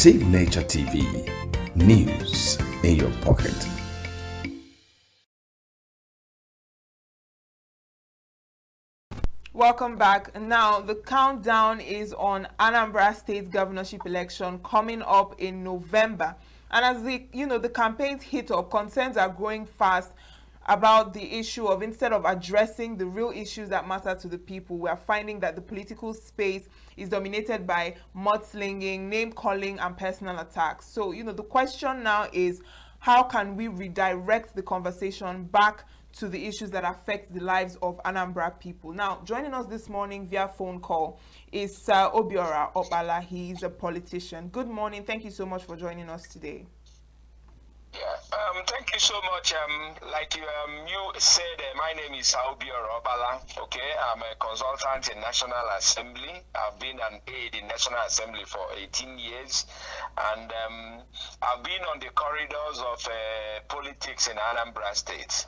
Signature TV, news in your pocket. Welcome back. Now, the countdown is on Anambra State governorship election coming up in November. And as the campaigns heat up, concerns are growing fast about the issue of, instead of addressing the real issues that matter to the people, we are finding that the political space is dominated by mudslinging, name calling, and personal attacks. So, the question now is, how can we redirect the conversation back to the issues that affect the lives of Anambra people? Now, joining us this morning via phone call is Sir Obiora Opala. He is a politician. Good morning. Thank you so much for joining us today. Yeah, thank you so much. Like you said, my name is Obiora Opala. Okay, I'm a consultant in National Assembly. I've been an aide in National Assembly for 18 years, and I've been on the corridors of politics in Anambra State.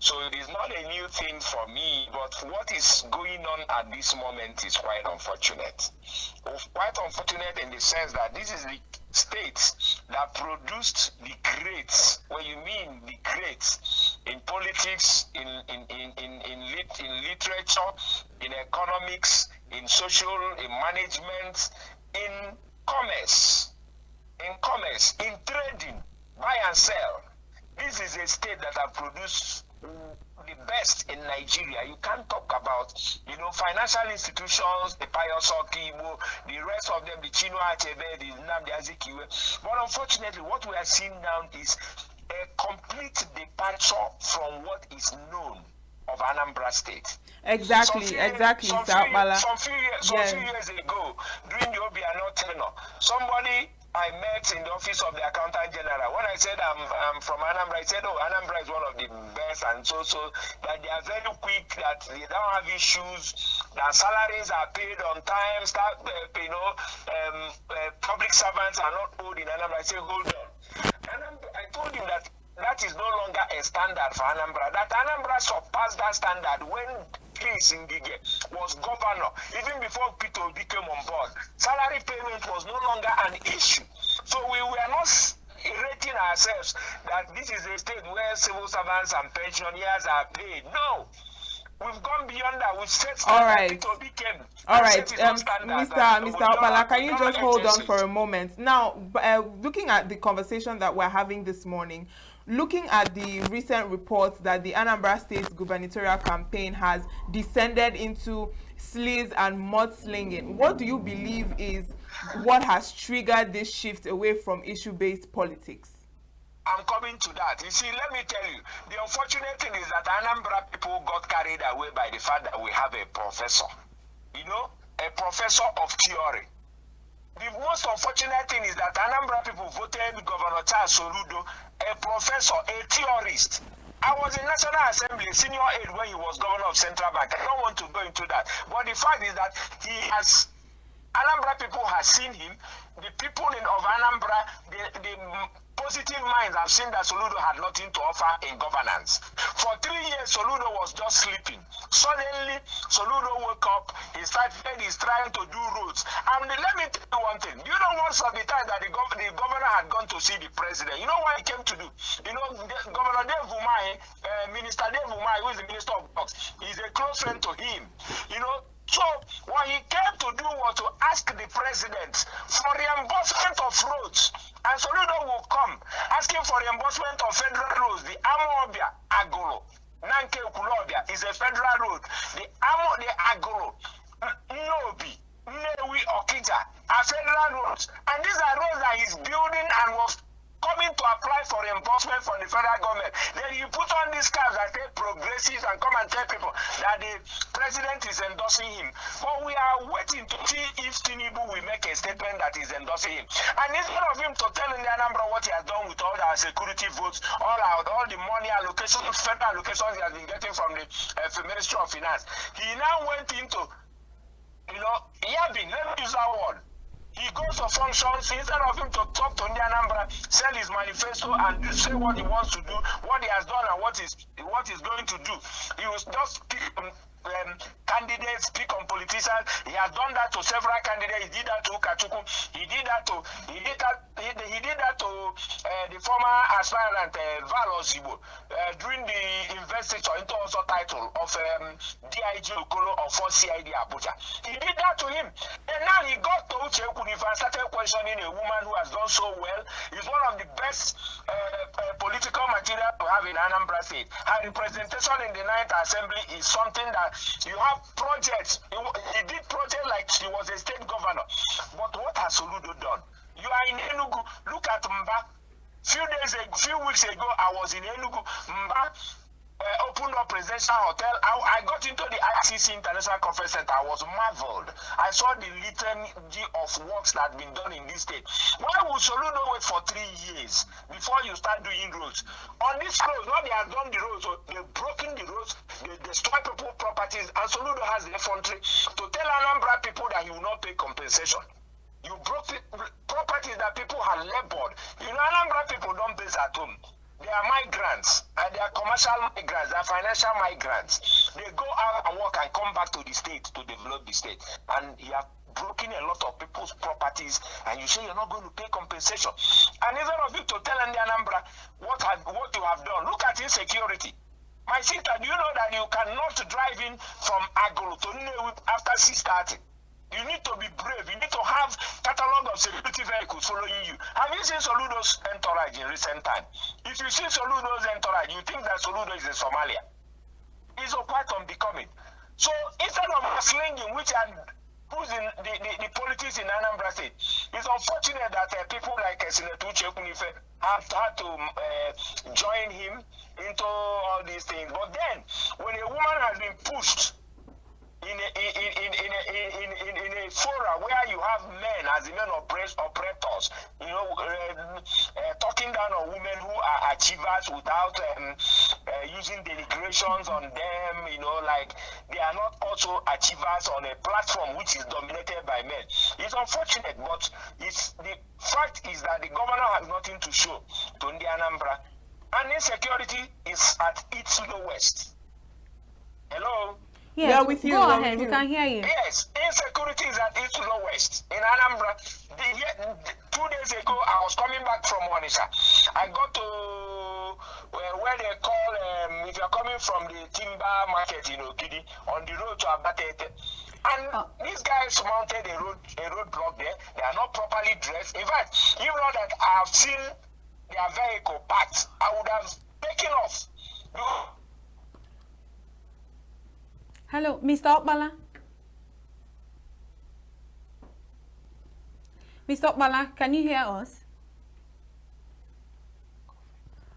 So it is not a new thing for me, but what is going on at this moment is quite unfortunate. Quite unfortunate in the sense that this is the state that produced the greats, when you mean the greats, in politics, in literature, in economics, in social, in management, in commerce, in trading, buy and sell. This is a state that have produced the best in Nigeria. You can't talk about, financial institutions, the Pius Okibo, the rest of them, the Chino Achebe, the Nnamdi Azikiwe. But unfortunately, what we are seeing now is a complete departure from what is known of Anambra State. Exactly, Some few years ago, during the Obiano tenure, somebody I met in the office of the Accountant General. When I said I'm from Anambra, he said, "Oh, Anambra is one of the best," and so that they are very quick, that they don't have issues, that salaries are paid on time, public servants are not owed in Anambra. I said, hold on. I told him that is no longer a standard for Anambra. That Anambra surpassed that standard when Chris Ngige was governor, even before Peter became on board. Salary payment was no longer an issue. So we were not rating ourselves that this is a state where civil servants and pensioners are paid. No. We've gone beyond that. We've set all right. Peter became. All right, Mr. Opala, can you just hold on for a moment? Now, looking at the conversation that we're having this morning, looking at the recent reports that the Anambra State gubernatorial campaign has descended into sleaze and mudslinging, what do you believe is what has triggered this shift away from issue-based politics? I'm coming to that. You see, let me tell you, the unfortunate thing is that Anambra people got carried away by the fact that we have a professor, a professor of theory. The most unfortunate thing is that Anambra people voted Governor Charles Soludo, a professor, a theorist. I was in National Assembly, senior aide, when he was governor of Central Bank. I don't want to go into that. But the fact is that Anambra people have seen him. The people of Anambra, the positive minds have seen that Soludo had nothing to offer in governance. For 3 years, Soludo was just sleeping. Suddenly, Soludo woke up. He's trying to do roads. And let me tell you one thing. You know, once of the time that the governor had gone to see the president, you know what he came to do? Governor Dave Umai, Minister Dave Umai, who is the Minister of Works, is a close friend to him. So what he came to do was to ask the president for reimbursement of roads. And Soludo will come asking for reimbursement of federal roads. The Amobia Agolo, Nanke Kulobia is a federal road. The Agolo, Nobi, Newi Okija are federal roads. And these are roads that he's building and was coming to apply for reimbursement from the federal government. Then you put on these cards that say progressive and come and tell people that the president is endorsing him. But we are waiting to see if Tinubu will make a statement that is endorsing him. And instead of him to tell in the Anambra what he has done with all our security votes, all the money allocations, federal allocations he has been getting from the Ministry of Finance, he now went into, yabbing, let me use that word. He goes for functions, instead of him to talk to Anambra, sell his manifesto and say what he wants to do, what he has done and what he's going to do. He was just candidates, pick on politicians. He has done that to several candidates. He did that to Ukachuku. He did that to the former aspirant Val Ozibo during the investiture into also title of DIG Okolo of 4CID Abuja. He did that to him. And now he got to Uchekunifa and started questioning a woman who has done so well. He's one of the best political material to have in Anambra State. Her representation in the 9th Assembly is something that you have projects. He did projects like he was a state governor. But what has Soludo done? You are in Enugu. Look at Mba. Few weeks ago, I was in Enugu. Mba opened up presidential hotel. I got into the ICC International Conference Center. I was marveled. I saw the litany of works that have been done in this state. Why would Soludo wait for 3 years before you start doing roads? On this road, now they have done the roads, so they've broken the roads, they destroy people's properties, and Soludo has the effrontery to tell Anambra people that he will not pay compensation. You broke the properties that people have labored. You know, Anambra people don't base at home. They are migrants, and they are commercial migrants, they are financial migrants. They go out and work and come back to the state to develop the state. And you have broken a lot of people's properties, and you say you're not going to pay compensation. And instead of you to tell Anambra what you have done, look at insecurity. My sister, do you know that you cannot drive in from Agolo to Nnewi after 6:30? You need to be brave. You need to have catalog of security vehicles following you. Have you seen Soludo's entourage in recent time? If you see Soludo's entourage, you think that Soludo is in Somalia. It's quite unbecoming. So instead of slinging, which are who's in the politics in Anambra State, it's unfortunate that people like Senator Uchekunife have had to join him into all these things. But then, when a woman has been pushed in a forum where you have men as the men operators, you know, talking down on women who are achievers without using denigrations on them, you know, like they are not also achievers on a platform which is dominated by men. It's unfortunate, but the fact is that the governor has nothing to show to the Anambra, and insecurity is at its lowest. Hello? Yes, yeah, with you. Go ahead, we can hear you. Yes, insecurity is at its lowest in Anambra. 2 days ago, I was coming back from Onitsha. I got to where they call, if you're coming from the timber market in Okidi, on the road to Abatete. And these guys mounted a roadblock there. They are not properly dressed. In fact, even though that I have seen their vehicle parked, I would have taken off. Hello, Mr. Okbala. Mr. Okbala, can you hear us?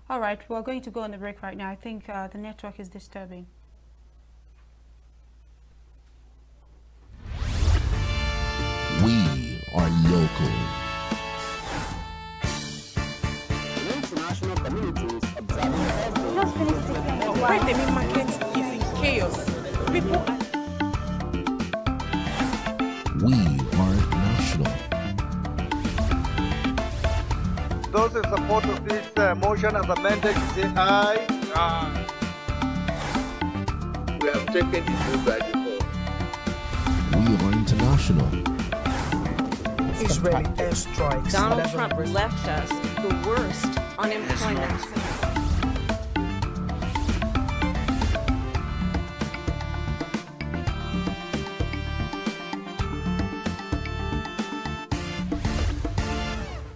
All right, we're going to go on a break right now. I think the network is disturbing. We are local. The international community is observing. Just finished the Where the main market is in chaos. People We are national. Those in support of this motion as amended, say aye. Aye. We have taken the vote by default. We are international. Israeli airstrikes. Donald Trump left us the worst unemployment.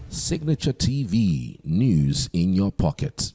Signature TV, news in your pocket.